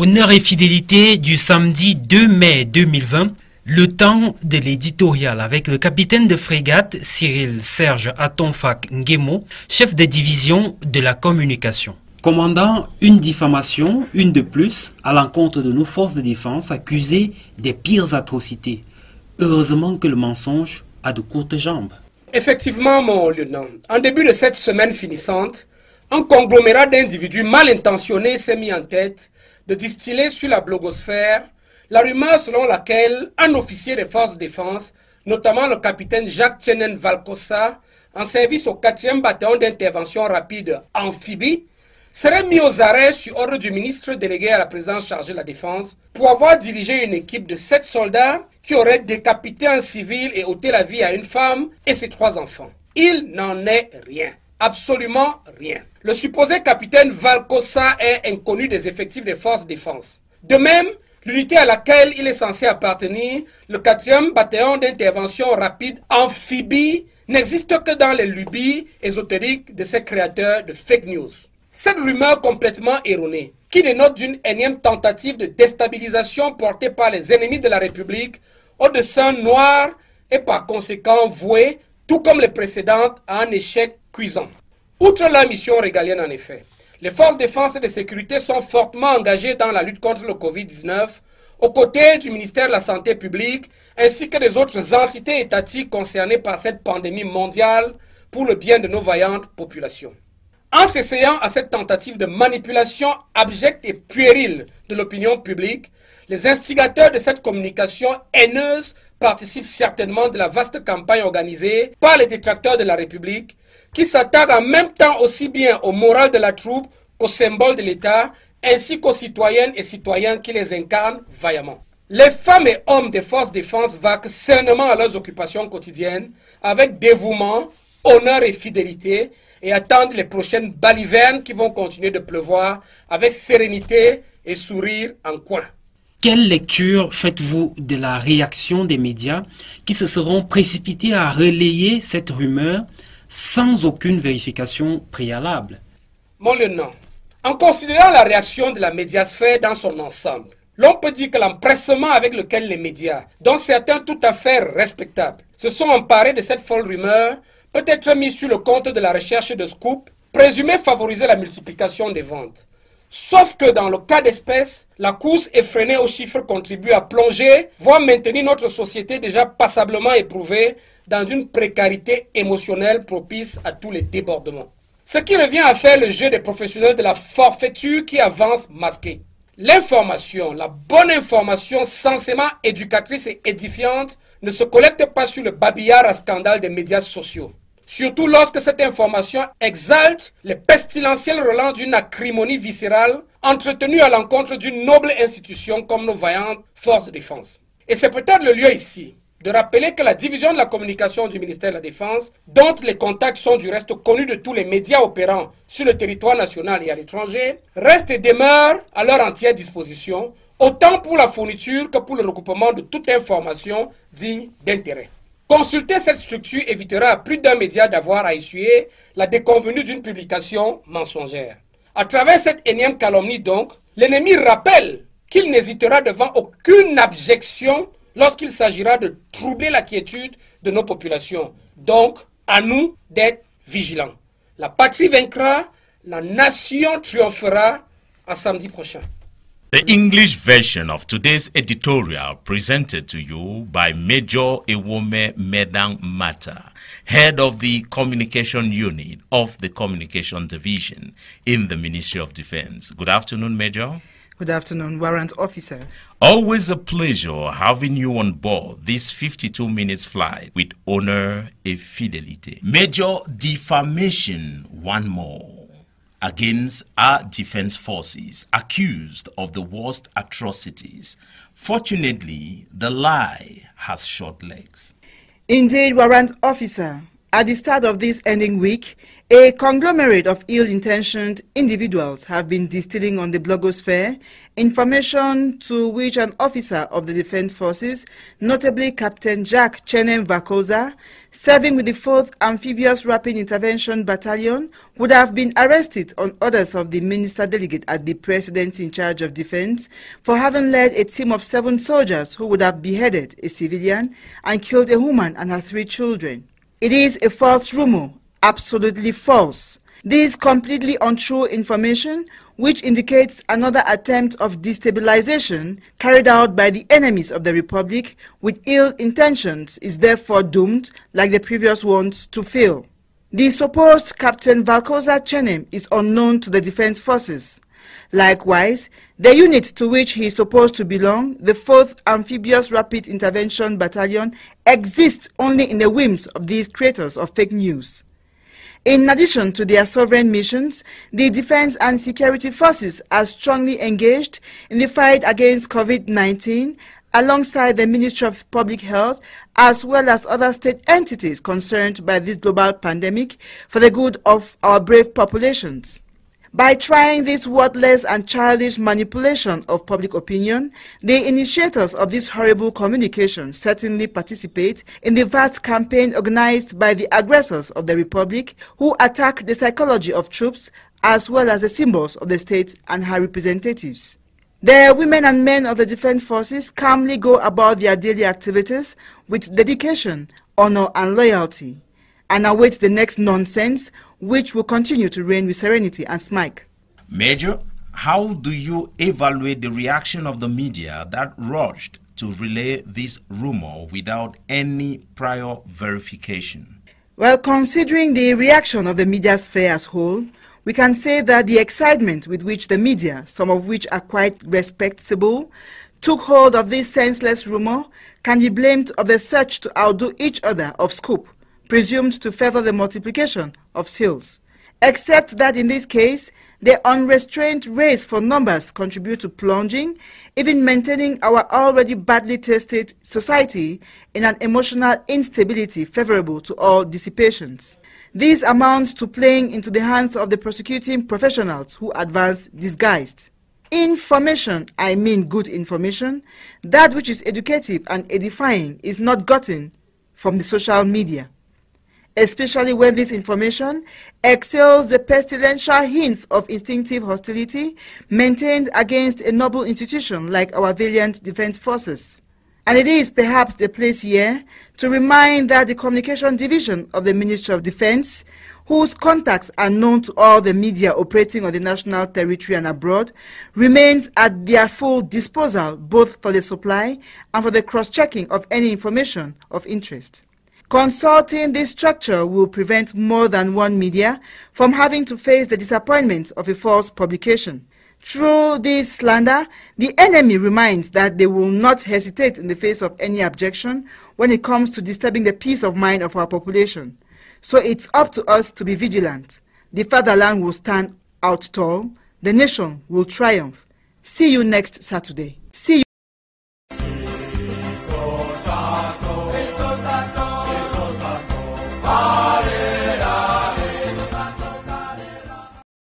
Honneur et fidélité du samedi 2 mai 2020, le temps de l'éditorial avec le capitaine de frégate Cyril Serge Atonfak Nguemo, chef de division de la communication. Commandant, une diffamation, une de plus, à l'encontre de nos forces de défense accusées des pires atrocités. Heureusement que le mensonge a de courtes jambes. Effectivement, mon lieutenant, en début de cette semaine finissante, un conglomérat d'individus mal intentionnés s'est mis en tête de distiller sur la blogosphère la rumeur selon laquelle un officier des forces de défense, notamment le capitaine Jacques Tienen Valkossa, en service au 4e bataillon d'intervention rapide amphibie, serait mis aux arrêts sur ordre du ministre délégué à la présidence chargée de la défense pour avoir dirigé une équipe de 7 soldats qui auraient décapité un civil et ôté la vie à une femme et ses 3 enfants. Il n'en est rien. Absolument rien. Le supposé capitaine Valkossa est inconnu des effectifs des forces de défense. De même, l'unité à laquelle il est censé appartenir, le 4e bataillon d'intervention rapide amphibie, n'existe que dans les lubies ésotériques de ces créateurs de fake news. Cette rumeur complètement erronée, qui dénote d'une énième tentative de déstabilisation portée par les ennemis de la République au dessein noir et par conséquent vouée, tout comme les précédentes, à un échec cuisant. Outre la mission régalienne en effet, les forces de défense et de sécurité sont fortement engagées dans la lutte contre le Covid-19 aux côtés du ministère de la Santé publique ainsi que des autres entités étatiques concernées par cette pandémie mondiale pour le bien de nos vaillantes populations. En s'essayant à cette tentative de manipulation abjecte et puérile de l'opinion publique, les instigateurs de cette communication haineuse participent certainement de la vaste campagne organisée par les détracteurs de la République qui s'attaquent en même temps aussi bien au moral de la troupe qu'au symbole de l'État ainsi qu'aux citoyennes et citoyens qui les incarnent vaillamment. Les femmes et hommes des forces de défense vaquent sereinement à leurs occupations quotidiennes avec dévouement, honneur et fidélité et attendent les prochaines balivernes qui vont continuer de pleuvoir avec sérénité et sourire en coin. Quelle lecture faites-vous de la réaction des médias qui se seront précipités à relayer cette rumeur sans aucune vérification préalable? Mon lieutenant, en considérant la réaction de la médiasphère dans son ensemble, l'on peut dire que l'empressement avec lequel les médias, dont certains tout à fait respectables, se sont emparés de cette folle rumeur peut être mis sur le compte de la recherche de scoop, présumé favoriser la multiplication des ventes. Sauf que dans le cas d'espèce, la course effrénée aux chiffres contribue à plonger, voire maintenir notre société déjà passablement éprouvée dans une précarité émotionnelle propice à tous les débordements. Ce qui revient à faire le jeu des professionnels de la forfaiture qui avancent masqués. L'information, la bonne information censément éducatrice et édifiante ne se collecte pas sur le babillard à scandale des médias sociaux. Surtout lorsque cette information exalte les pestilentiels relents d'une acrimonie viscérale entretenue à l'encontre d'une noble institution comme nos vaillantes forces de défense. Et c'est peut-être le lieu ici de rappeler que la division de la communication du ministère de la Défense, dont les contacts sont du reste connus de tous les médias opérants sur le territoire national et à l'étranger, reste et demeure à leur entière disposition, autant pour la fourniture que pour le recoupement de toute information digne d'intérêt. Consulter cette structure évitera à plus d'un média d'avoir à essuyer la déconvenue d'une publication mensongère. À travers cette énième calomnie donc, l'ennemi rappelle qu'il n'hésitera devant aucune abjection lorsqu'il s'agira de troubler la quiétude de nos populations. Donc, à nous d'être vigilants. La patrie vaincra, la nation triomphera. À samedi prochain. The English version of today's editorial presented to you by Major Ewome Medang Mata, head of the communication unit of the Communication Division in the Ministry of Defense. Good afternoon, Major. Good afternoon, Warrant Officer. Always a pleasure having you on board this 52 minutes flight with honor and fidelity. Major, defamation, one more, against our defense forces accused of the worst atrocities. Fortunately, the lie has short legs. Indeed, Warrant Officer, At the start of this ending week, a conglomerate of ill-intentioned individuals have been distilling on the blogosphere information to which an officer of the Defense Forces, notably Captain Jack Chenem Vakosa, serving with the 4th Amphibious Rapid Intervention Battalion, would have been arrested on orders of the Minister Delegate at the Presidency in charge of Defense for having led a team of 7 soldiers who would have beheaded a civilian and killed a woman and her 3 children. It is a false rumor, absolutely false. This completely untrue information, which indicates another attempt of destabilization carried out by the enemies of the Republic with ill intentions, is therefore doomed, like the previous ones, to fail. The supposed Captain Vakosa Chenem is unknown to the Defense Forces. Likewise, the unit to which he is supposed to belong, the 4th Amphibious Rapid Intervention Battalion, exists only in the whims of these creators of fake news. In addition to their sovereign missions, the Defense and Security Forces are strongly engaged in the fight against COVID-19 alongside the Ministry of Public Health as well as other state entities concerned by this global pandemic for the good of our brave populations. By trying this worthless and childish manipulation of public opinion, the initiators of this horrible communication certainly participate in the vast campaign organized by the aggressors of the Republic who attack the psychology of troops as well as the symbols of the state and her representatives. The women and men of the Defense Forces calmly go about their daily activities with dedication, honor and loyalty, and await the next nonsense which will continue to reign with serenity and smirk. Major, how do you evaluate the reaction of the media that rushed to relay this rumor without any prior verification? Well, considering the reaction of the media sphere as whole, we can say that the excitement with which the media, some of which are quite respectable, took hold of this senseless rumor can be blamed of the search to outdo each other of scoop, presumed to favor the multiplication of sales. Except that in this case, the unrestrained race for numbers contribute to plunging, even maintaining our already badly tested society in an emotional instability favorable to all dissipations. This amounts to playing into the hands of the prosecuting professionals who advance disguised. Information, I mean good information, that which is educative and edifying, is not gotten from the social media, especially when this information exhales the pestilential hints of instinctive hostility maintained against a noble institution like our valiant Defense Forces. And it is perhaps the place here to remind that the Communication Division of the Ministry of Defense, whose contacts are known to all the media operating on the national territory and abroad, remains at their full disposal both for the supply and for the cross-checking of any information of interest. Consulting this structure will prevent more than one media from having to face the disappointment of a false publication. Through this slander, the enemy reminds that they will not hesitate in the face of any objection when it comes to disturbing the peace of mind of our population. So it's up to us to be vigilant. The fatherland will stand out tall. The nation will triumph. See you next Saturday. See you.